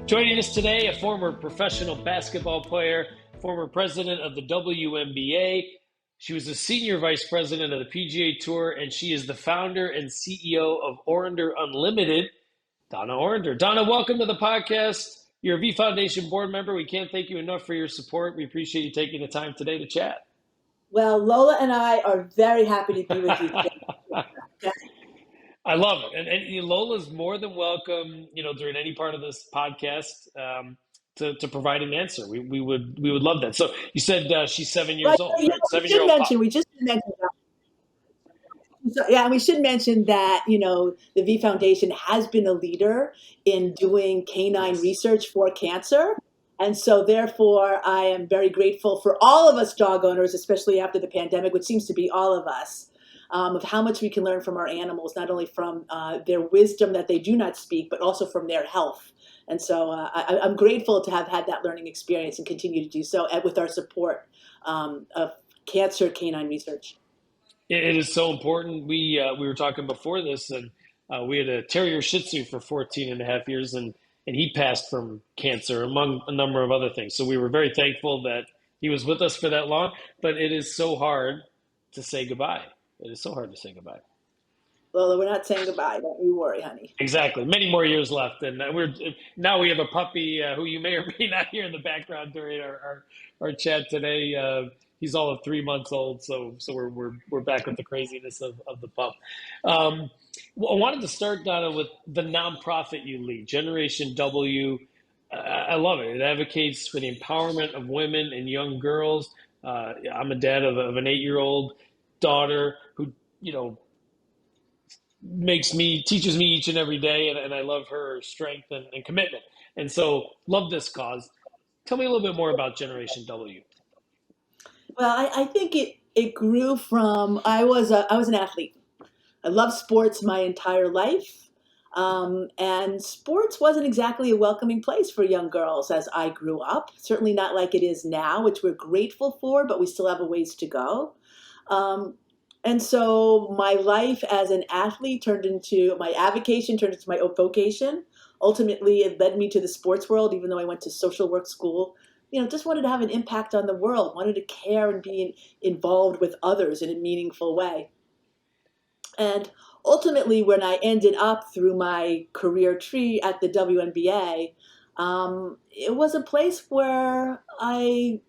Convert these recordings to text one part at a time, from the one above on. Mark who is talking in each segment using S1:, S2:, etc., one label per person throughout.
S1: Joining us today, a former professional basketball player, former president of the WNBA. She was a senior vice president of the PGA Tour, and she is the founder and CEO of Orender Unlimited, Donna Orender. Donna, welcome to the podcast. You're a V Foundation board member. We can't thank you enough for your support. We appreciate you taking the time today to chat.
S2: Well, Lola and I are very happy to be with you today. Okay.
S1: I love it. And Lola's more than welcome, during any part of this podcast to provide an answer. We would love that. So you said she's 7 years
S2: But
S1: old, right?
S2: we just should mention and we should mention that, the V Foundation has been a leader in doing canine
S1: Yes.
S2: research for cancer. And so therefore, I am very grateful for all of us dog owners, especially after the pandemic, which seems to be all of us, of how much we can learn from our animals, not only from their wisdom that they do not speak, but also from their health. And so I'm grateful to have had that learning experience and continue to do so with our support of cancer canine research.
S1: It is so important. We were talking before this, and we had a Terrier Shih Tzu for 14 and a half years, and he passed from cancer, among a number of other things. So we were very thankful that he was with us for that long, but it is so hard to say goodbye. It is so hard to say goodbye.
S2: Lola, we're not saying goodbye. Don't you worry, honey.
S1: Exactly. Many more years left, and now we have a puppy who you may or may not hear in the background during our chat today. He's all of 3 months old, so we're back with the craziness of the pup. Well, I wanted to start, Donna, with the nonprofit you lead, Generation W. I love it. It advocates for the empowerment of women and young girls. I'm a dad of an 8-year-old daughter who, teaches me each and every day, and I love her strength and commitment. And so love this cause. Tell me a little bit more about Generation W.
S2: Well, I think it grew from I was an athlete. I loved sports my entire life. And sports wasn't exactly a welcoming place for young girls as I grew up. Certainly not like it is now, which we're grateful for, but we still have a ways to go. And so my life as an athlete my avocation turned into my vocation. Ultimately, it led me to the sports world, even though I went to social work school. Just wanted to have an impact on the world, wanted to care and be involved with others in a meaningful way. And ultimately, when I ended up through my career tree at the WNBA, it was a place where I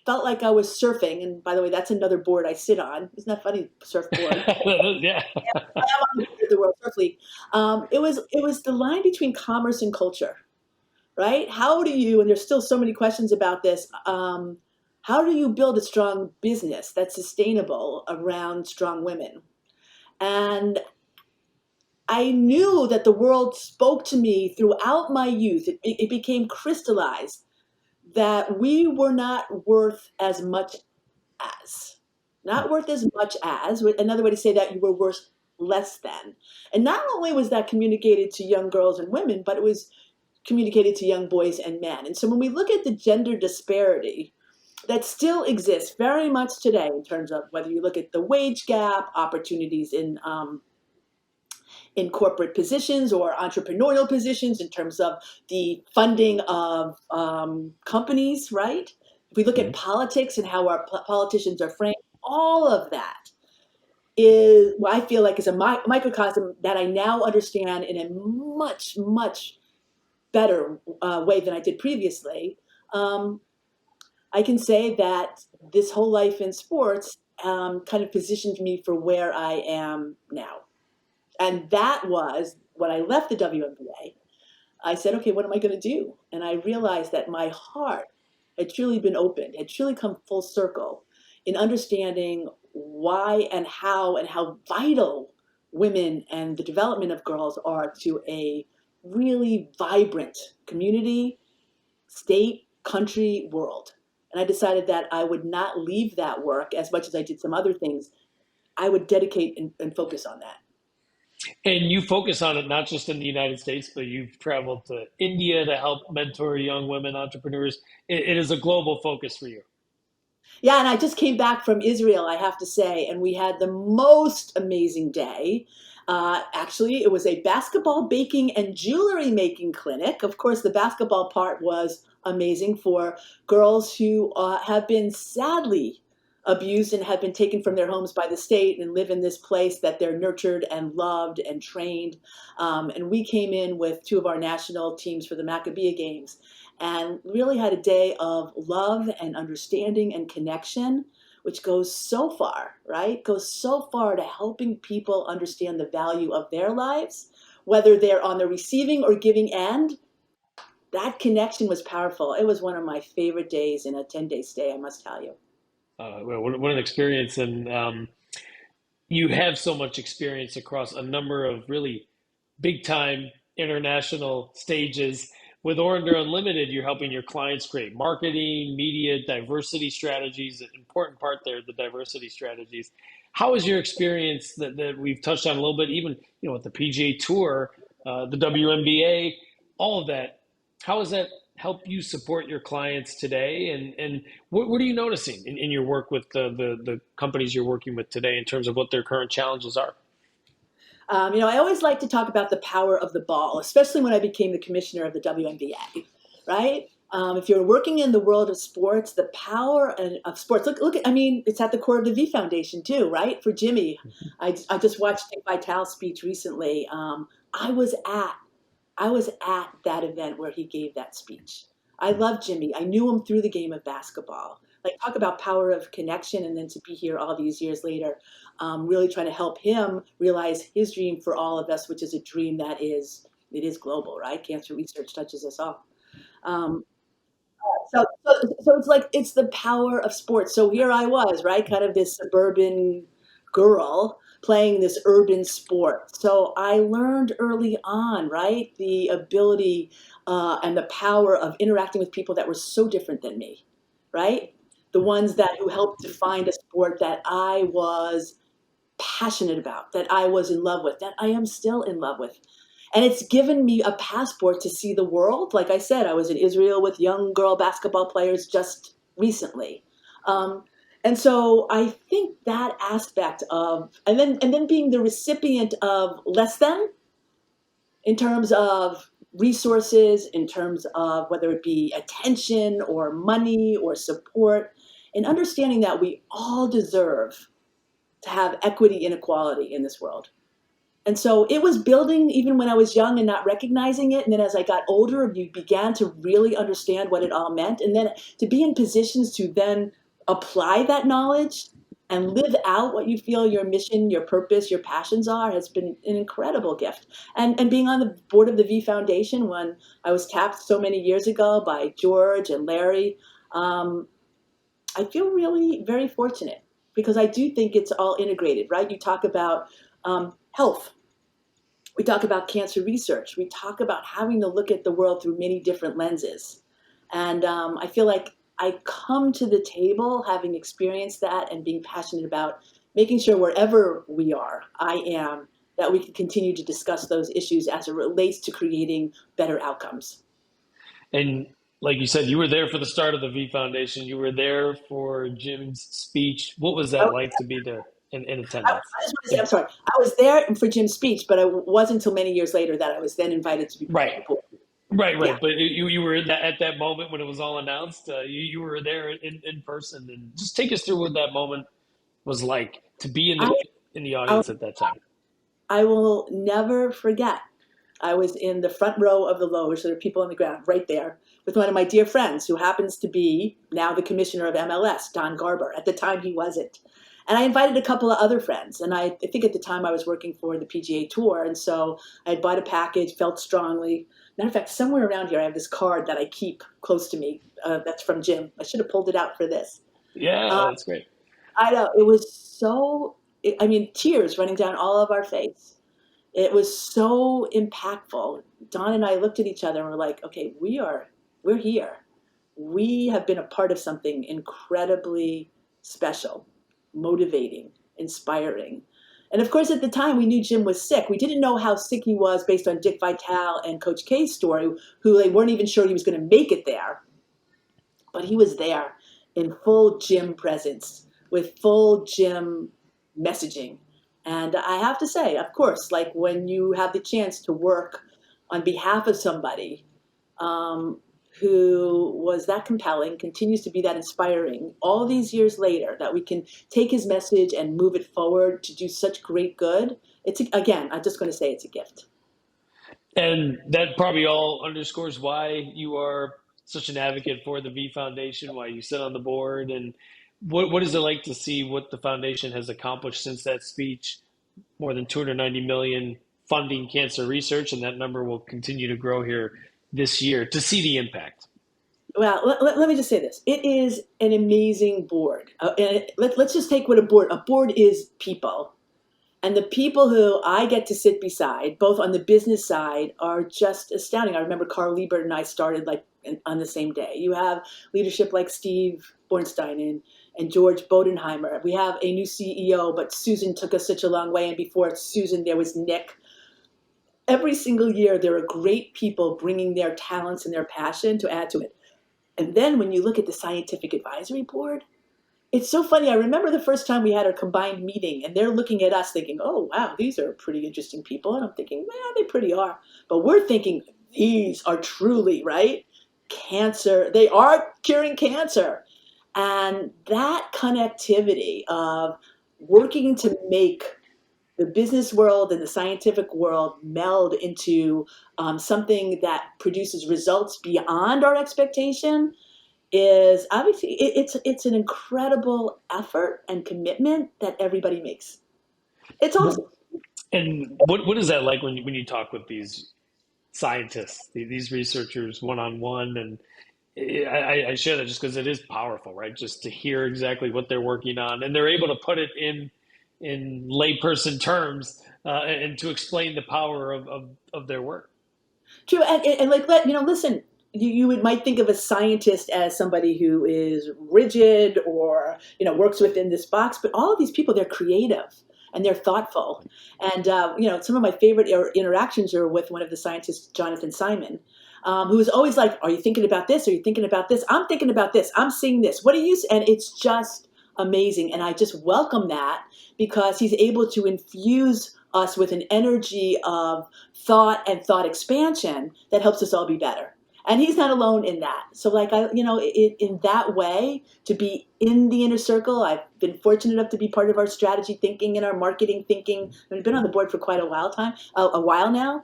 S2: felt like I was surfing. And by the way, that's another board I sit on. Isn't that funny? Surfboard.
S1: Yeah.
S2: I am on the World Surf League. It was the line between commerce and culture, right? How do you, and there's still so many questions about this, how do you build a strong business that's sustainable around strong women? And I knew that the world spoke to me throughout my youth. It became crystallized that we were not worth as much as. Not worth as much as. Another way to say that, you were worth less than. And not only was that communicated to young girls and women, but it was communicated to young boys and men. And so when we look at the gender disparity that still exists very much today, in terms of whether you look at the wage gap, opportunities in corporate positions or entrepreneurial positions, in terms of the funding of companies, right? If we look at politics and how our politicians are framed, all of that is what I feel like is a microcosm that I now understand in a much, much better way than I did previously. I can say that this whole life in sports kind of positioned me for where I am now. And that was when I left the WNBA. I said, okay, what am I going to do? And I realized that my heart had truly been opened, had truly come full circle in understanding why and how vital women and the development of girls are to a really vibrant community, state, country, world. And I decided that I would not leave that work as much as I did some other things. I would dedicate and focus on that.
S1: And you focus on it not just in the United States, but you've traveled to India to help mentor young women entrepreneurs. It is a global focus for you.
S2: Yeah, and I just came back from Israel, I have to say, and we had the most amazing day. Actually, it was a basketball baking and jewelry making clinic. Of course, the basketball part was amazing for girls who have been sadly abused and have been taken from their homes by the state and live in this place that they're nurtured and loved and trained. And we came in with two of our national teams for the Maccabea Games and really had a day of love and understanding and connection, which goes so far, right? Goes so far to helping people understand the value of their lives, whether they're on the receiving or giving end. That connection was powerful. It was one of my favorite days in a 10-day stay, I must tell you.
S1: Well, what an experience. And you have so much experience across a number of really big time international stages. With Orender Unlimited, you're helping your clients create marketing, media, diversity strategies. An important part there, the diversity strategies. How is your experience that we've touched on a little bit, even with the PGA Tour, the WNBA, all of that? How has that helped you support your clients today? And what are you noticing in your work with the companies you're working with today in terms of what their current challenges are?
S2: I always like to talk about the power of the ball, especially when I became the commissioner of the WNBA, right? If you're working in the world of sports, the power of sports. Look. I mean, it's at the core of the V Foundation too, right? For Jimmy, I just watched Dick Vitale's speech recently. I was at I was at that event where he gave that speech. I love Jimmy. I knew him through the game of basketball. Like, talk about power of connection, and then to be here all these years later, really trying to help him realize his dream for all of us, which is a dream that is global, right? Cancer research touches us all. Um, so it's like it's the power of sports. So here I was, right, kind of this suburban girl playing this urban sport. So I learned early on, right, the ability and the power of interacting with people that were so different than me, right? The ones that who helped to find a sport that I was passionate about, that I was in love with, that I am still in love with. And it's given me a passport to see the world. Like I said, I was in Israel with young girl basketball players just recently. Um, and so I think that aspect of, and then being the recipient of less than in terms of resources, in terms of whether it be attention or money or support, and understanding that we all deserve to have equity and equality in this world. And so it was building even when I was young and not recognizing it. And then as I got older, you began to really understand what it all meant. And then to be in positions to then apply that knowledge and live out what you feel your mission, your purpose, your passions are has been an incredible gift. And being on the board of the V Foundation when I was tapped so many years ago by George and Larry, um, I feel really very fortunate because I do think it's all integrated, right? You talk about health. We talk about cancer research. We talk about having to look at the world through many different lenses. And I feel like I come to the table having experienced that and being passionate about making sure wherever we are, I am, that we can continue to discuss those issues as it relates to creating better outcomes.
S1: And like you said, you were there for the start of the V Foundation. You were there for Jim's speech. What was that like to be there in attendance?
S2: I just want to say, I'm sorry. I was there for Jim's speech, but it wasn't until many years later that I was then invited to be part
S1: Right,
S2: of the board.
S1: right.
S2: Yeah.
S1: But you were in at that moment when it was all announced. You were there in person, and just take us through what that moment was like to be
S2: I,
S1: in the
S2: I,
S1: audience at that time.
S2: I will never forget. I was in the front row of the loge, so there are people on the ground right there, with one of my dear friends who happens to be now the commissioner of MLS, Don Garber. At the time, he wasn't. And I invited a couple of other friends. And I think at the time I was working for the PGA Tour. And so I had bought a package, felt strongly. Matter of fact, somewhere around here, I have this card that I keep close to me. That's from Jim. I should have pulled it out for this.
S1: Yeah,
S2: Uh,
S1: that's great.
S2: I know. It was so, I mean, tears running down all of our face. It was so impactful. Don and I looked at each other and were like, okay, we're here. We have been a part of something incredibly special, motivating, inspiring. And of course, at the time, we knew Jim was sick. We didn't know how sick he was based on Dick Vitale and Coach K's story, who they weren't even sure he was going to make it there. But he was there. in full gym presence with full gym messaging. And I have to say, of course, like when you have the chance to work on behalf of somebody um, who was that compelling, continues to be that inspiring, all these years later, that we can take his message and move it forward to do such great good. Again, I'm just going to say it's a gift.
S1: And that probably all underscores why you are such an advocate for the V Foundation, why you sit on the board, and what is it like to see what the foundation has accomplished since that speech? More than 290 million funding cancer research, and that number will continue to grow here this year to see the impact.
S2: Well, let me just say this. It is an amazing board. Let's just take what a board is people. And the people who I get to sit beside, both on the business side, are just astounding. I remember Carl Liebert and I started on the same day. You have leadership like Steve Bornstein and George Bodenheimer. We have a new CEO, but Susan took us such a long way. And before Susan, there was Nick. Every single year, there are great people bringing their talents and their passion to add to it. And then when you look at the scientific advisory board, it's so funny. I remember the first time we had our combined meeting, and they're looking at us thinking, oh, wow, these are pretty interesting people. And I'm thinking, man, they pretty are. But we're thinking, these are truly, right? Cancer. They are curing cancer. And that connectivity of working to make the business world and the scientific world meld into something that produces results beyond our expectation is obviously it's an incredible effort and commitment that everybody makes. It's awesome.
S1: And what is that like when you talk with these scientists, these researchers one on one? And I share that just because it is powerful, right? Just to hear exactly what they're working on, and they're able to put it in layperson terms, and to explain the power of their work.
S2: True, and like listen. You might think of a scientist as somebody who is rigid or works within this box, but all of these people, they're creative and they're thoughtful. And some of my favorite interactions are with one of the scientists, Jonathan Simon, who is always like, "Are you thinking about this? Are you thinking about this? I'm thinking about this. I'm seeing this. What do you?" And it's just amazing, and I just welcome that because he's able to infuse us with an energy of thought and thought expansion that helps us all be better. And he's not alone in that. So in that way, to be in the inner circle, I've been fortunate enough to be part of our strategy thinking and our marketing thinking. I've been on the board for quite a while now,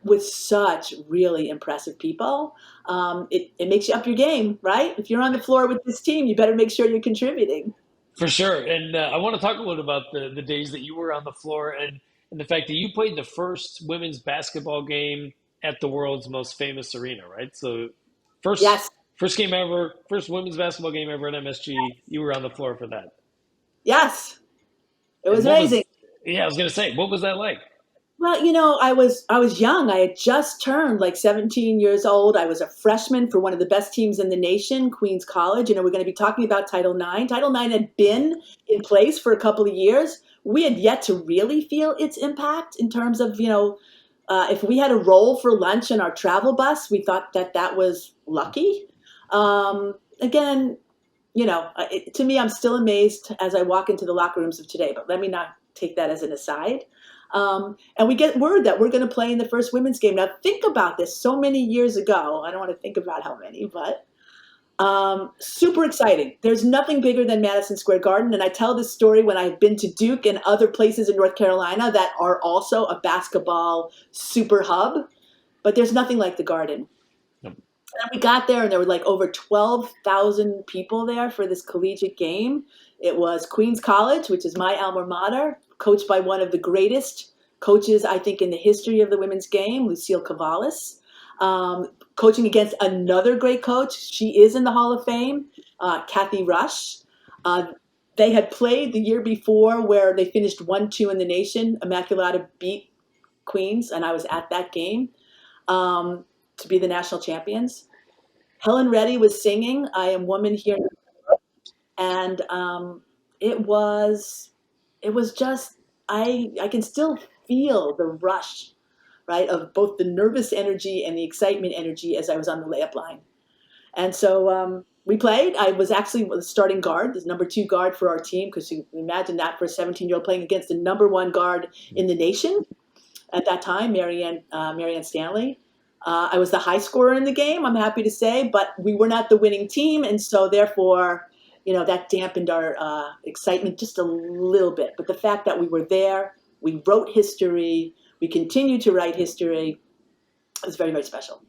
S2: with such really impressive people. It makes you up your game, right? If you're on the floor with this team, you better make sure you're contributing.
S1: For sure. And I want to talk a little about the days that you were on the floor, and the fact that you played the first women's basketball game at the world's most famous arena, right? So first
S2: Yes,
S1: first game ever, first women's basketball game ever at MSG, you were on the floor for that.
S2: yes, it
S1: And
S2: was
S1: what was
S2: amazing.
S1: yeah, I was gonna say, what was that like?
S2: Well, I was young. I had just turned like 17 years old. I was a freshman for one of the best teams in the nation, Queens College. We're going to be talking about Title IX. Title IX had been in place for a couple of years. We had yet to really feel its impact in terms of, if we had a roll for lunch in our travel bus, we thought that was lucky. Again, to me, I'm still amazed as I walk into the locker rooms of today, but let me not take that as an aside. And we get word that we're going to play in the first women's game. Now, think about this so many years ago. I don't want to think about how many, but super exciting. There's nothing bigger than Madison Square Garden. And I tell this story when I've been to Duke and other places in North Carolina that are also a basketball super hub, but there's nothing like the Garden.
S1: Yep.
S2: And we got there, and there were like over 12,000 people there for this collegiate game. It was Queens College, which is my alma mater, coached by one of the greatest coaches, I think, in the history of the women's game, Lucille Cavallis, coaching against another great coach. She is in the Hall of Fame, Kathy Rush. They had played the year before where they finished 1-2 in the nation. Immaculata beat Queens, and I was at that game. To be the national champions. Helen Reddy was singing "I Am Woman" here, and it was just I can still feel the rush, right, of both the nervous energy and the excitement energy as I was on the layup line. And so We played. I was actually the starting guard, the number 2 guard for our team, because you imagine that for a 17-year-old playing against the number 1 guard in the nation at that time, Marianne Stanley. I was the high scorer in the game, I'm happy to say, but we were not the winning team, and so therefore, that dampened our excitement just a little bit. But the fact that we were there, we wrote history, we continue to write history, is very, very special.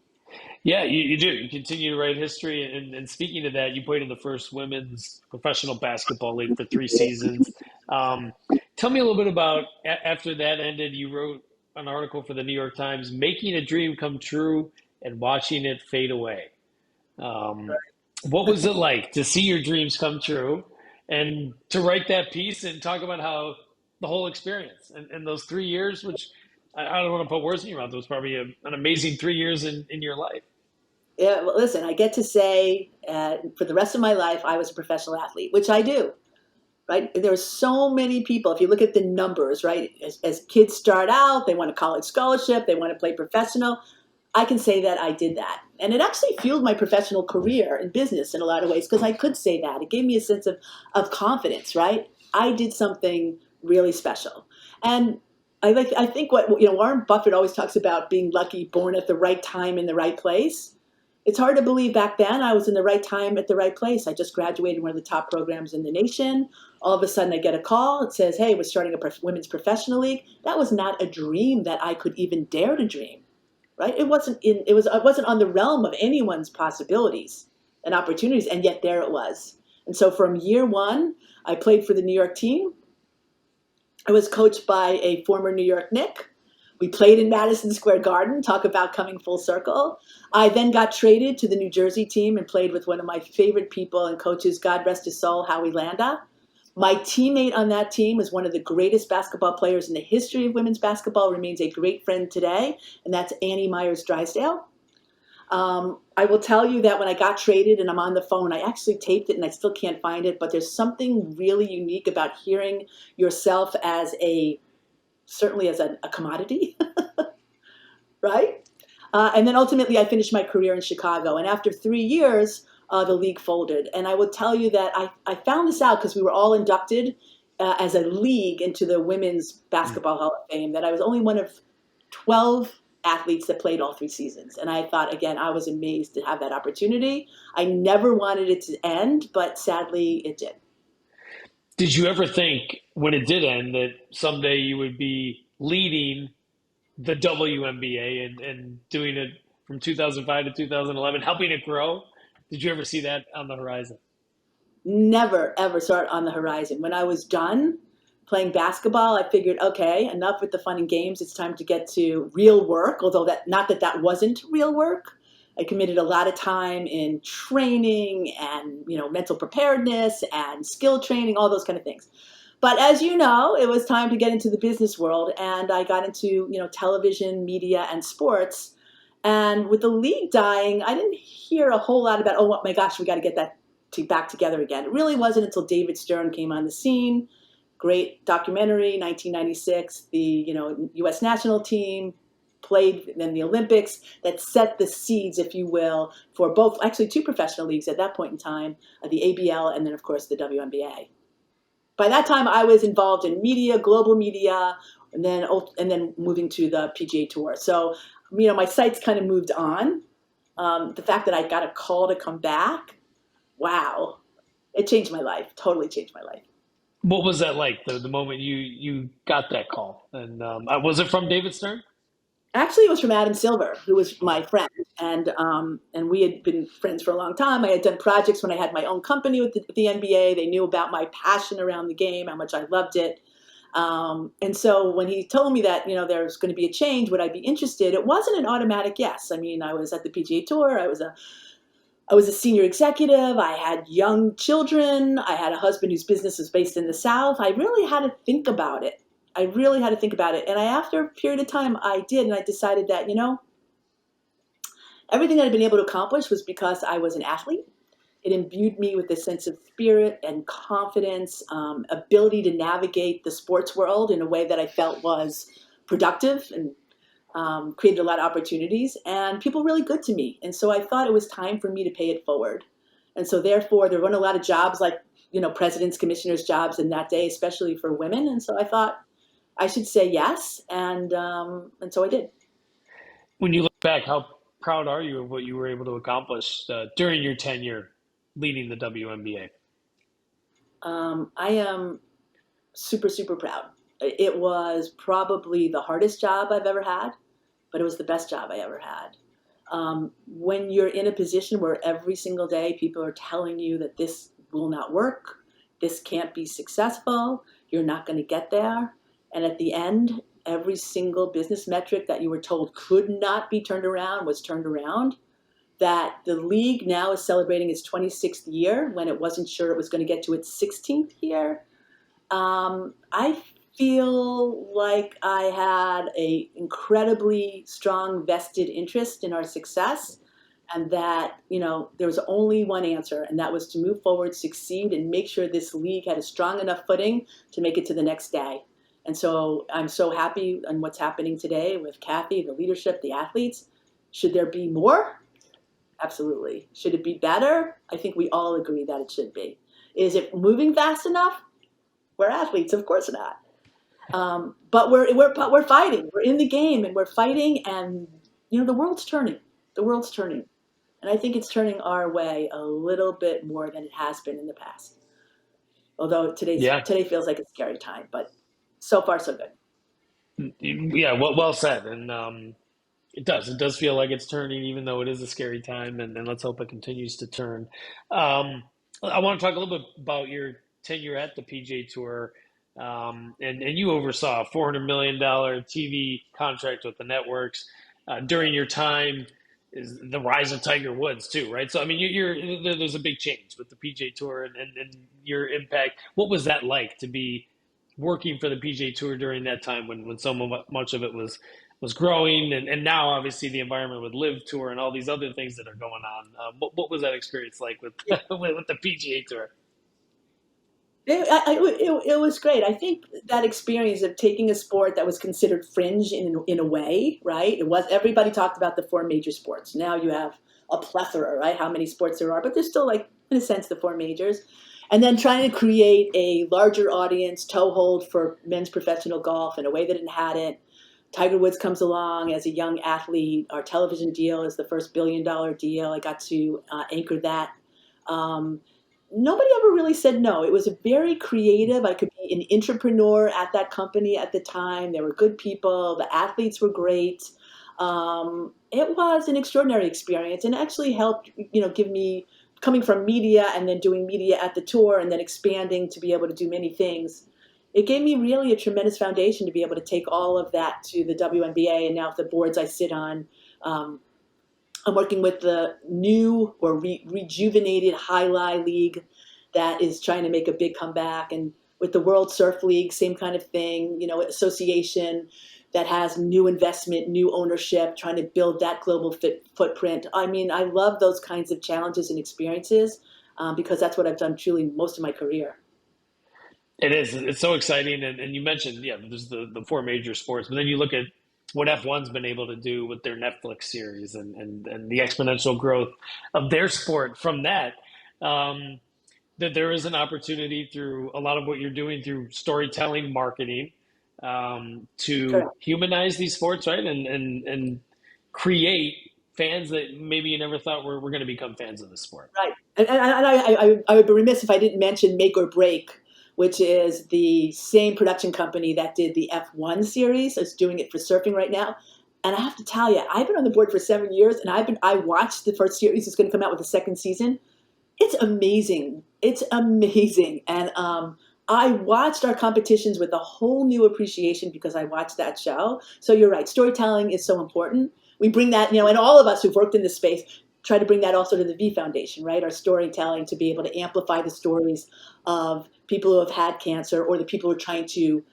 S1: Yeah, you do. You continue to write history. And speaking of that, you played in the first women's professional basketball league for 3 seasons. Um, Tell me a little bit about after that ended, you wrote an article for the New York Times, making a dream come true and watching it fade away. Um, what was it like to see your dreams come true and to write that piece and talk about how the whole experience and those 3 years, which I don't want to put words in your mouth, it was probably an amazing 3 years in your life.
S2: Yeah, well, listen, I get to say for the rest of my life, I was a professional athlete, which I do, right? There are so many people. If you look at the numbers, right, as kids start out, they want a college scholarship, they want to play professional. I can say that I did that. And it actually fueled my professional career in business in a lot of ways, because I could say that. It gave me a sense of confidence, right? I did something really special. And I think what, Warren Buffett always talks about being lucky, born at the right time in the right place. It's hard to believe back then I was in the right time at the right place. I just graduated one of the top programs in the nation. All of a sudden I get a call. It says, hey, we're starting a women's professional league. That was not a dream that I could even dare to dream, right? It wasn't on the realm of anyone's possibilities and opportunities. And yet there it was. And so from year one, I played for the New York team. I was coached by a former New York Knick. We played in Madison Square Garden, talk about coming full circle. I then got traded to the New Jersey team and played with one of my favorite people and coaches, God rest his soul, Howie Landa. My teammate on that team was one of the greatest basketball players in the history of women's basketball, remains a great friend today, and that's Annie Myers-Drysdale. I will tell you that when I got traded and I'm on the phone, I actually taped it and I still can't find it, but there's something really unique about hearing yourself certainly as a commodity, right? And then ultimately I finished my career in Chicago. And after 3 years, the league folded. And I will tell you that I found this out because we were all inducted as a league into the Women's Basketball Hall of Fame, that I was only one of 12 athletes that played all 3 seasons. And I thought, again, I was amazed to have that opportunity. I never wanted it to end, but sadly it did.
S1: Did you ever think when it did end that someday you would be leading the WNBA and doing it from 2005 to 2011, helping it grow? Did you ever see that on the horizon?
S2: Never, ever saw it on the horizon. When I was done playing basketball, I figured, okay, enough with the fun and games. It's time to get to real work, although not that wasn't real work. I committed a lot of time in training and, mental preparedness and skill training, all those kind of things. But as you know, it was time to get into the business world, and I got into, television, media, and sports. And with the league dying, I didn't hear a whole lot about, oh my gosh, we got to get that back together again. It really wasn't until David Stern came on the scene. Great documentary, 1996, the U.S. national team played in the Olympics, that set the seeds, if you will, for both, actually 2 professional leagues at that point in time, the ABL and then, of course, the WNBA. By that time, I was involved in media, global media, and then moving to the PGA Tour. So, my sights kind of moved on. The fact that I got a call to come back, wow, it changed my life, totally changed my life.
S1: What was that like, the moment you got that call? And was it from David Stern?
S2: Actually, it was from Adam Silver, who was my friend, and we had been friends for a long time. I had done projects when I had my own company with the NBA. They knew about my passion around the game, how much I loved it. And so when he told me that, there was going to be a change, would I be interested? It wasn't an automatic yes. I mean, I was at the PGA Tour. I was a senior executive. I had young children. I had a husband whose business was based in the South. I really had to think about it. And after a period of time, I did. And I decided that, everything that I'd been able to accomplish was because I was an athlete. It imbued me with a sense of spirit and confidence, ability to navigate the sports world in a way that I felt was productive and created a lot of opportunities, and people really good to me. And so I thought it was time for me to pay it forward. And so therefore there weren't a lot of jobs like, presidents, commissioners jobs in that day, especially for women. And so I thought I should say yes. And so I did.
S1: When you look back, how proud are you of what you were able to accomplish during your tenure leading the WNBA?
S2: I am super, super proud. It was probably the hardest job I've ever had, but it was the best job I ever had. When you're in a position where every single day people are telling you that this will not work, this can't be successful, you're not going to get there. And at the end, every single business metric that you were told could not be turned around was turned around. That the league now is celebrating its 26th year when it wasn't sure it was going to get to its 16th year. I feel like I had a incredibly strong vested interest in our success, and that there was only one answer, and that was to move forward, succeed, and make sure this league had a strong enough footing to make it to the next day. And so I'm so happy on what's happening today with Kathy, the leadership, the athletes. Should there be more? Absolutely. Should it be better? I think we all agree that it should be. Is it moving fast enough? We're athletes, of course not. But we're fighting. We're in the game and we're fighting. And the world's turning. The world's turning, and I think it's turning our way a little bit more than it has been in the past. Although
S1: Yeah,
S2: today feels like a scary time, but so far so good.
S1: yeah, well said. And it does. It does feel like it's turning, even though it is a scary time. And let's hope it continues to turn. Um, I want to talk a little bit about your tenure at the PGA Tour. And you oversaw a $400 million TV contract with the networks during your time. Is the rise of Tiger Woods too, right? So I mean, there's a big change with the PGA Tour and your impact. What was that like to be working for the PGA Tour during that time when so much of it was growing, and now obviously the environment with Live Tour and all these other things that are going on. What was that experience like with with the PGA Tour?
S2: It was great. I think that experience of taking a sport that was considered fringe in a way, right? It was everybody talked about the four major sports. Now you have a plethora, right? How many sports there are, but there's still like in a sense the four majors. And then trying to create a larger audience toehold for men's professional golf in a way that it hadn't. Tiger Woods comes along as a young athlete. Our television deal is the first $1 billion deal. I got to anchor that. Um, Nobody ever really said no. It was very creative. I could be an entrepreneur at that company at the time. There were good people. The athletes were great. It was an extraordinary experience, and actually helped, give me coming from media and then doing media at the tour and then expanding to be able to do many things. It gave me really a tremendous foundation to be able to take all of that to the WNBA and now the boards I sit on. Um, I'm working with the new or rejuvenated Highlight League that is trying to make a big comeback, and with the World Surf League, same kind of thing. Association that has new investment, new ownership, trying to build that global footprint. I mean, I love those kinds of challenges and experiences because that's what I've done truly most of my career.
S1: It is. It's so exciting, and you mentioned there's the four major sports, but then you look at what F1's been able to do with their Netflix series and the exponential growth of their sport from that. Um, that there is an opportunity through a lot of what you're doing through storytelling, marketing, to
S2: Correct.
S1: humanize these sports, right? And create fans that maybe you never thought were going to become fans of the sport.
S2: Right. And I would be remiss if I didn't mention Make or Break, which is the same production company that did the F1 series. It's doing it for surfing right now. And I have to tell you, I've been on the board for 7 years, and I watched the first series. It's going to come out with the second season. It's amazing. It's amazing. And I watched our competitions with a whole new appreciation because I watched that show. So you're right. Storytelling is so important. We bring that, and all of us who've worked in this space try to bring that also to the V Foundation, right? Our storytelling to be able to amplify the stories of people who have had cancer or the people who are trying to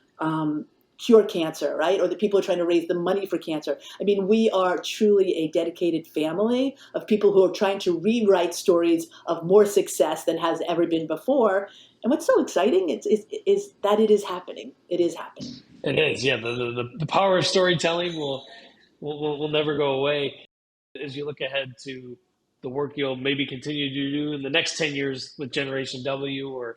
S2: cure cancer, right? Or the people who are trying to raise the money for cancer. I mean, we are truly a dedicated family of people who are trying to rewrite stories of more success than has ever been before. And what's so exciting is that it is happening. It is happening.
S1: It is, yeah. The power of storytelling will never go away as you look ahead to the work you'll maybe continue to do in the next 10 years with Generation W, or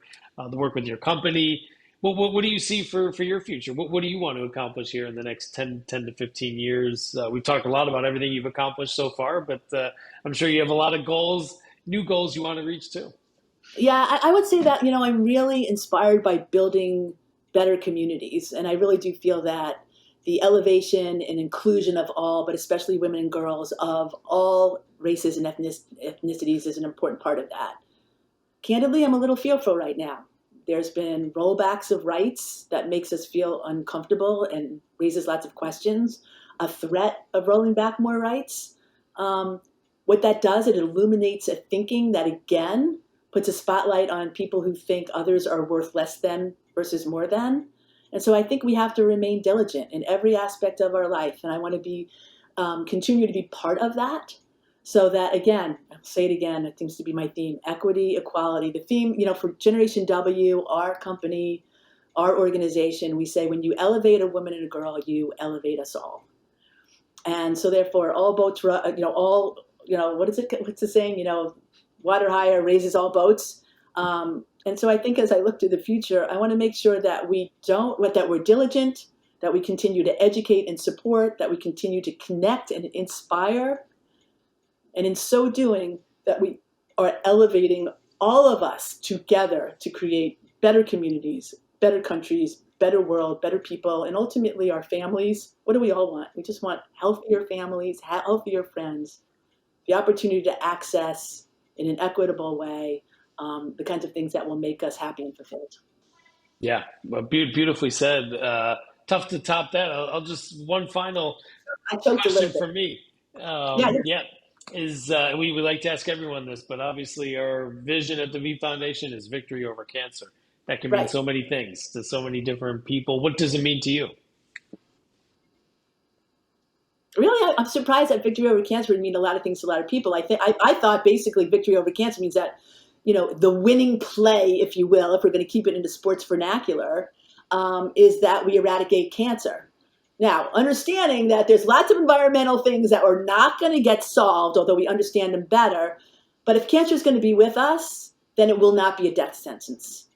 S1: the work with your company. What do you see for your future? What do you want to accomplish here in the next 10 to 15 years? We've talked a lot about everything you've accomplished so far, but I'm sure you have a lot of goals, new goals you want to reach too.
S2: Yeah, I would say that, I'm really inspired by building better communities. And I really do feel that the elevation and inclusion of all, but especially women and girls of all races and ethnicities is an important part of that. Candidly, I'm a little fearful right now. There's been rollbacks of rights that makes us feel uncomfortable and raises lots of questions. A threat of rolling back more rights. What that does, it illuminates a thinking that, again, puts a spotlight on people who think others are worth less than versus more than. And so I think we have to remain diligent in every aspect of our life. And I want to be continue to be part of that. So that, again, I'll say it again, it seems to be my theme: equity, equality. The theme, for Generation W, our company, our organization, we say when you elevate a woman and a girl, you elevate us all. And so therefore, all boats, what is it? What's the saying? Water higher raises all boats. And so I think as I look to the future, I want to make sure that that we're diligent, that we continue to educate and support, that we continue to connect and inspire. And in so doing, that we are elevating all of us together to create better communities, better countries, better world, better people, and ultimately our families. What do we all want? We just want healthier families, healthier friends, the opportunity to access in an equitable way the kinds of things that will make us happy and fulfilled.
S1: Yeah, well, beautifully said. Tough to top that. I'll just one final
S2: I choked a little
S1: question
S2: bit.
S1: for me.
S2: Yeah,
S1: Yeah, is we like to ask everyone this, but obviously our vision at the V Foundation is victory over cancer. That can mean
S2: right.
S1: so many things to so many different people. What does it mean to you?
S2: Really, I'm surprised that victory over cancer would mean a lot of things to a lot of people. I thought basically victory over cancer means that, the winning play, if you will, if we're going to keep it into sports vernacular, is that we eradicate cancer. Now, understanding that there's lots of environmental things that are not going to get solved, although we understand them better. But if cancer is going to be with us, then it will not be a death sentence.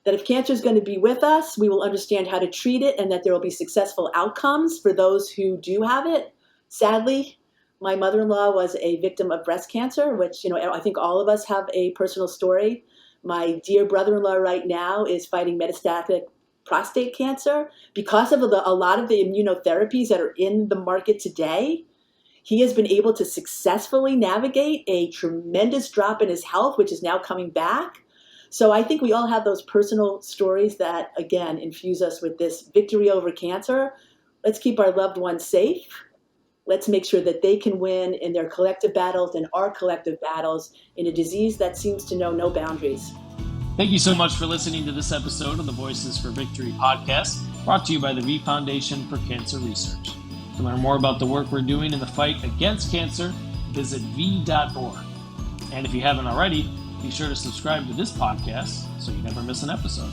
S2: That if cancer is going to be with us, we will understand how to treat it, and that there will be successful outcomes for those who do have it. Sadly, my mother-in-law was a victim of breast cancer, which, I think all of us have a personal story. My dear brother-in-law right now is fighting metastatic prostate cancer. Because of a lot of the immunotherapies that are in the market today, he has been able to successfully navigate a tremendous drop in his health, which is now coming back. So I think we all have those personal stories that, again, infuse us with this victory over cancer. Let's keep our loved ones safe. Let's make sure that they can win in their collective battles and our collective battles in a disease that seems to know no boundaries.
S1: Thank you so much for listening to this episode of the Voices for Victory podcast, brought to you by the V Foundation for Cancer Research. To learn more about the work we're doing in the fight against cancer, visit v.org. And if you haven't already, be sure to subscribe to this podcast so you never miss an episode.